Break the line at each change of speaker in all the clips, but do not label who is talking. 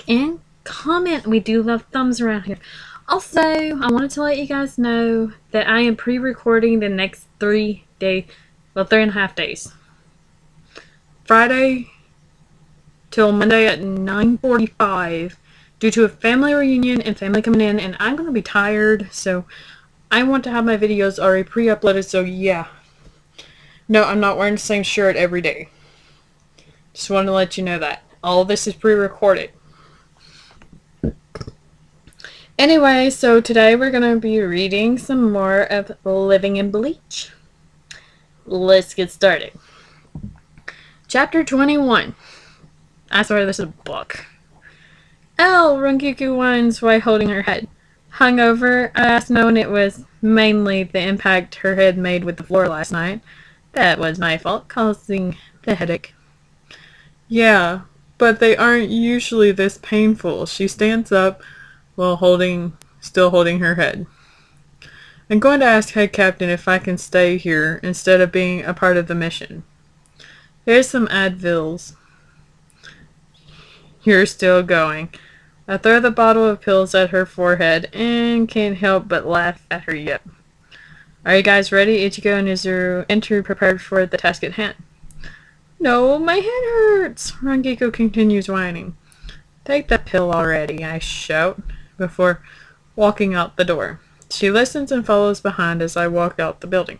and comment. We do love thumbs around here. Also, I wanted to let you guys know that I am pre-recording the next 3.5 days. Friday till Monday at 9:45 due to a family reunion and family coming in, and I'm going to be tired, so I want to have my videos already pre-uploaded, so yeah. No, I'm not wearing the same shirt every day. Just wanted to let you know that. All of this is pre-recorded. Anyway, so today we're going to be reading some more of Living in Bleach. Let's get started. Chapter 21. I swear this is a book. Rangiku whines while holding her head. Hungover, I asked, knowing it was mainly the impact her head made with the floor last night. That was my fault, causing the headache. Yeah, but they aren't usually this painful. She stands up while still holding her head. I'm going to ask Head Captain if I can stay here instead of being a part of the mission. Here's some Advils. You're still going. I throw the bottle of pills at her forehead and can't help but laugh at her yip. Are you guys ready? Ichigo and Izuru enter prepared for the task at hand. No, my head hurts. Rangiku continues whining. Take the pill already, I shout, before walking out the door. She listens and follows behind as I walk out the building.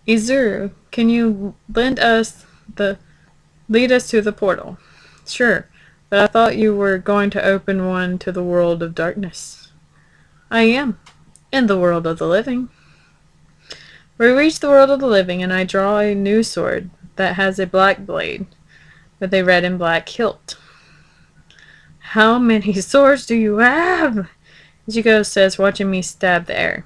Izuru, can you lead us to the portal? Sure, but I thought you were going to open one to the world of darkness. I am, in the world of the living. We reach the world of the living, and I draw a new sword that has a black blade with a red and black hilt. How many swords do you have? Ichigo says, watching me stab the air.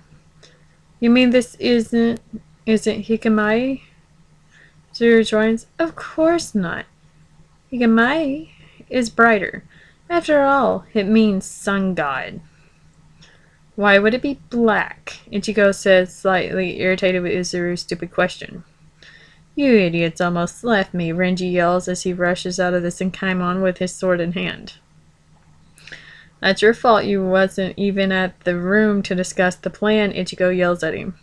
You mean this isn't Hikamae? Zuru joins. Of course not. Hikamae is brighter. After all, it means sun god. Why would it be black? Ichigo says, slightly irritated with Izuru's stupid question. You idiots almost left me, Renji yells as he rushes out of the Senkaimon with his sword in hand. That's your fault you wasn't even at the room to discuss the plan, Ichigo yells at him.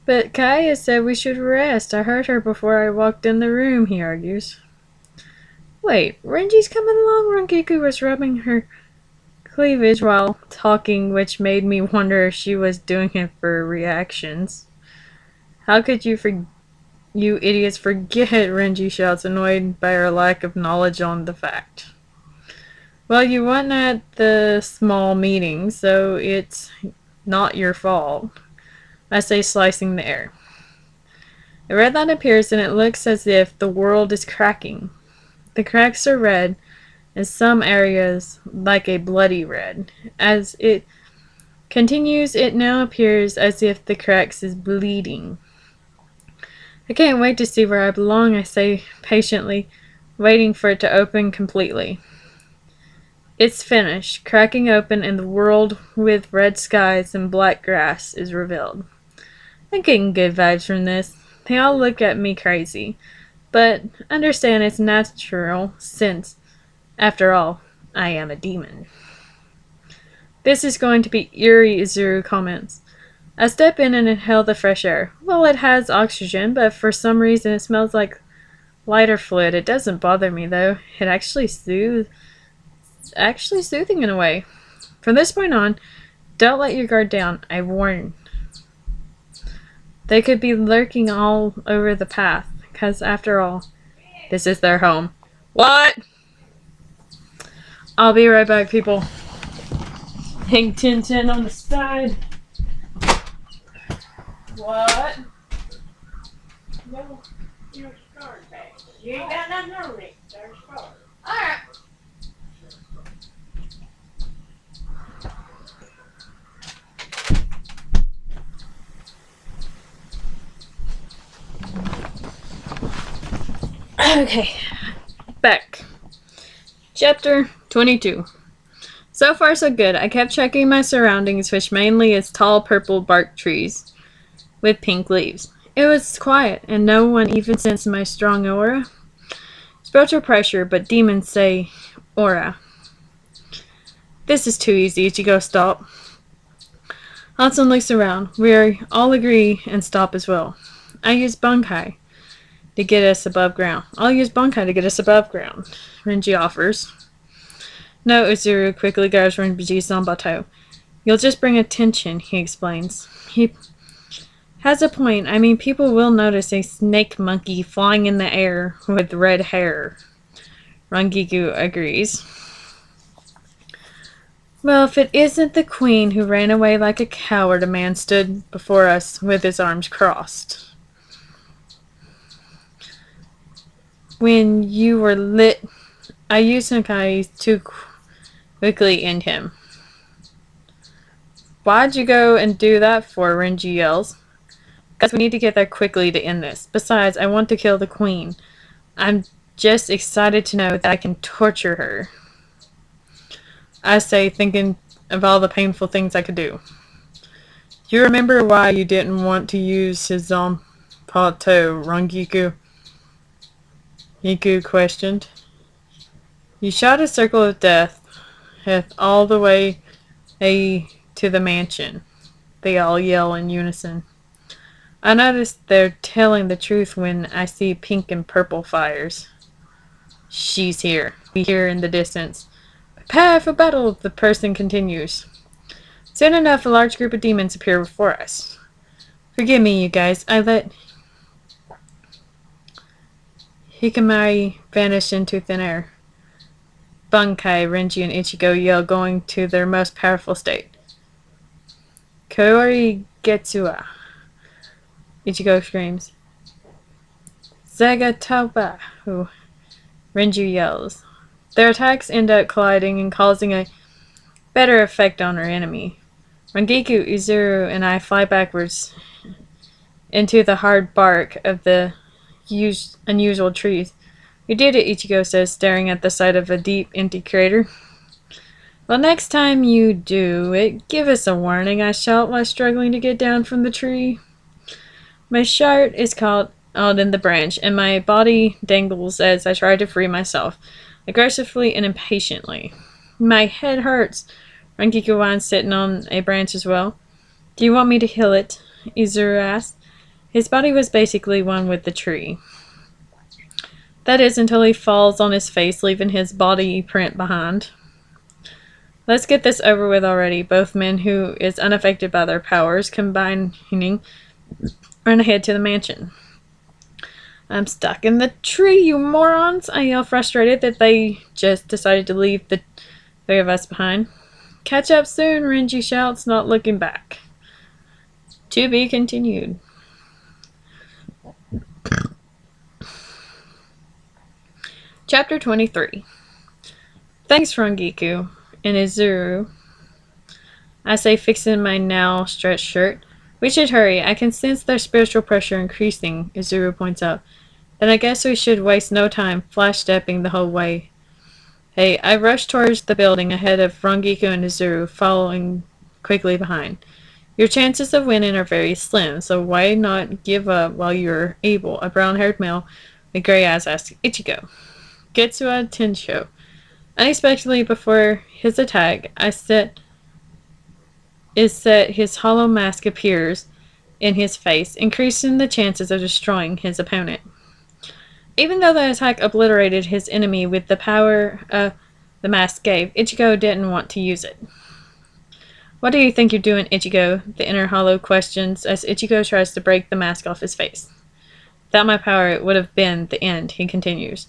But Kaya said we should rest. I heard her before I walked in the room, he argues. Wait, Renji's coming along? Rangiku was rubbing her cleavage while talking, which made me wonder if she was doing it for reactions. How could you idiots forget, Renji shouts, annoyed by her lack of knowledge on the fact. Well, you weren't at the small meeting, so it's not your fault, I say, slicing the air. A red line appears and it looks as if the world is cracking. The cracks are red, in some areas like a bloody red. As it continues, it now appears as if the cracks is bleeding. I can't wait to see where I belong, I say patiently, waiting for it to open completely. It's finished, cracking open, and the world with red skies and black grass is revealed. I'm getting good vibes from this. They all look at me crazy, but understand it's natural since, after all, I am a demon. This is going to be eerie, Izuru comments. I step in and inhale the fresh air. Well, it has oxygen, but for some reason it smells like lighter fluid. It doesn't bother me, though. It actually soothing in a way. From this point on, don't let your guard down, I warn. They could be lurking all over the path, because after all, this is their home. What? I'll be right back, people. Hang 10-10 on the side. What?
No, your scar's back. You ain't got nothing on it. There's a scar.
Alright. Okay, back. Chapter 22. So far so good. I kept checking my surroundings, which mainly is tall purple bark trees with pink leaves. It was quiet, and no one even sensed my strong aura. Spiritual pressure, but demons say aura. This is too easy. Ichigo, stop. Hanson looks around. We all agree and stop as well. I use Bunkai to get us above ground. I'll use Bunkai to get us above ground, Renji offers. No, Uzuru quickly grabs Renji's Zanbato. You'll just bring attention, he explains. He has a point. I mean, people will notice a snake monkey flying in the air with red hair. Rangiku agrees. Well, if it isn't the queen who ran away like a coward, a man stood before us with his arms crossed. When you were lit, I used Nakai to quickly end him. Why'd you go and do that for? Renji yells. Because we need to get there quickly to end this. Besides, I want to kill the queen. I'm just excited to know that I can torture her. I say, thinking of all the painful things I could do. You remember why you didn't want to use his Zanpato, Rangiku? Iku questioned. You shot a circle of death all the way to the mansion. They all yell in unison. I notice they're telling the truth when I see pink and purple fires. She's here. We hear in the distance. Prepare for battle, the person continues. Soon enough, a large group of demons appear before us. Forgive me, you guys. I let Hikamari vanish into thin air. Bunkai, Renji, and Ichigo yell, going to their most powerful state. Kaori Getsua. Ichigo screams. Zagataba, Renji yells. Their attacks end up colliding and causing a better effect on our enemy. Rangiku, Uzuru, and I fly backwards into the hard bark of the unusual trees. We did it, Ichigo says, staring at the side of a deep, empty crater. Well, next time you do it, give us a warning, I shout while struggling to get down from the tree. My shirt is caught out in the branch, and my body dangles as I try to free myself, aggressively and impatiently. My head hurts. Rangiku whines, sitting on a branch as well. Do you want me to heal it? Izuru asked. His body was basically one with the tree. That is, until he falls on his face, leaving his body print behind. Let's get this over with already. Both men who is unaffected by their powers, combining, run ahead to the mansion. I'm stuck in the tree, you morons! I yell, frustrated that they just decided to leave the three of us behind. Catch up soon, Renji shouts, not looking back. To be continued. Chapter 23. Thanks, Rangiku and Izuru. I say, fixing my now stretched shirt. We should hurry. I can sense their spiritual pressure increasing, Izuru points out. Then I guess we should waste no time flash-stepping the whole way. Hey, I rush towards the building ahead of Rangiku and Izuru, following quickly behind. Your chances of winning are very slim, so why not give up while you're able? A brown-haired male with gray eyes asks Ichigo. Getsua Tensho. Unexpectedly, before his attack, his hollow mask appears in his face, increasing the chances of destroying his opponent. Even though the attack obliterated his enemy with the power the mask gave, Ichigo didn't want to use it. What do you think you're doing, Ichigo? The inner hollow questions as Ichigo tries to break the mask off his face. Without my power, it would have been the end, he continues.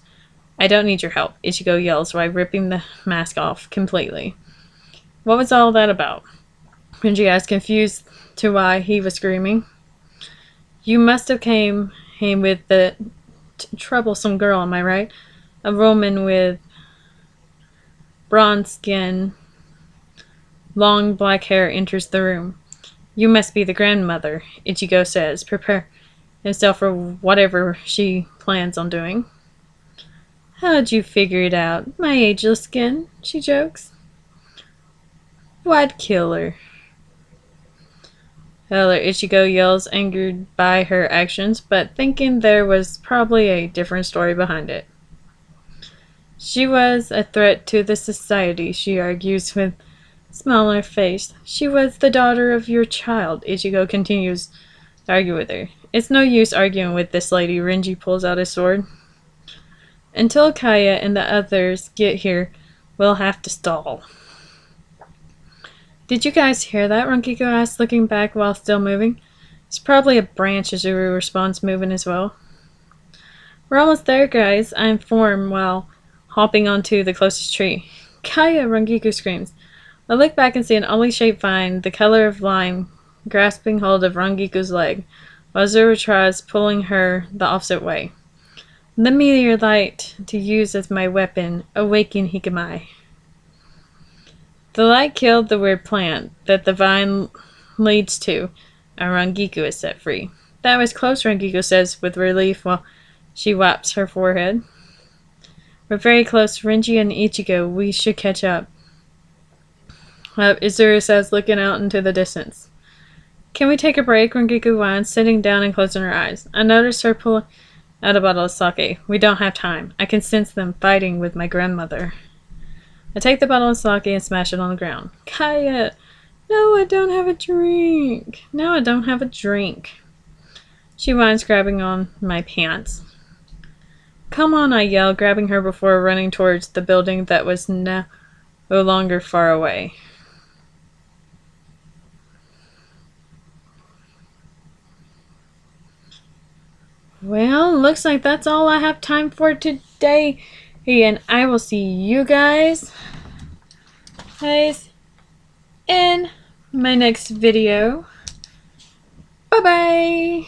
I don't need your help, Ichigo yells while ripping the mask off completely. What was all that about? Renji asked, confused to why he was screaming. You must have came with the troublesome girl, am I right? A woman with bronze skin, long black hair enters the room. You must be the grandmother, Ichigo says, prepare himself for whatever she plans on doing. How'd you figure it out? My ageless skin, she jokes. Why'd kill her? Heller, Ichigo yells, angered by her actions, but thinking there was probably a different story behind it. She was a threat to the society, she argues with a smile on her face. She was the daughter of your child, Ichigo continues to argue with her. It's no use arguing with this lady, Renji pulls out his sword. Until Kaya and the others get here, we'll have to stall. Did you guys hear that? Runkiko asks, looking back while still moving. It's probably a branch, Azuru responds, moving as well. We're almost there, guys, I inform while hopping onto the closest tree. Kaya, Rangiku screams. I look back and see an oddly shaped vine, the color of lime, grasping hold of Rangiku's leg, while Azuru tries pulling her the opposite way. The meteor light to use as my weapon, awaken Hikamai. The light killed the weird plant that the vine leads to, and Rangiku is set free. That was close, Rangiku says with relief while she wipes her forehead. We're very close, Renji and Ichigo. We should catch up. Izuru says, looking out into the distance. Can we take a break? Rangiku whines, sitting down and closing her eyes. I notice her pulling out a bottle of sake. We don't have time. I can sense them fighting with my grandmother. I take the bottle of sake and smash it on the ground. Kaya! No, I don't have a drink. No, I don't have a drink. She whines, grabbing on my pants. Come on, I yell, grabbing her before running towards the building that was no longer far away. Well, looks like that's all I have time for today. And I will see you guys in my next video. Bye-bye!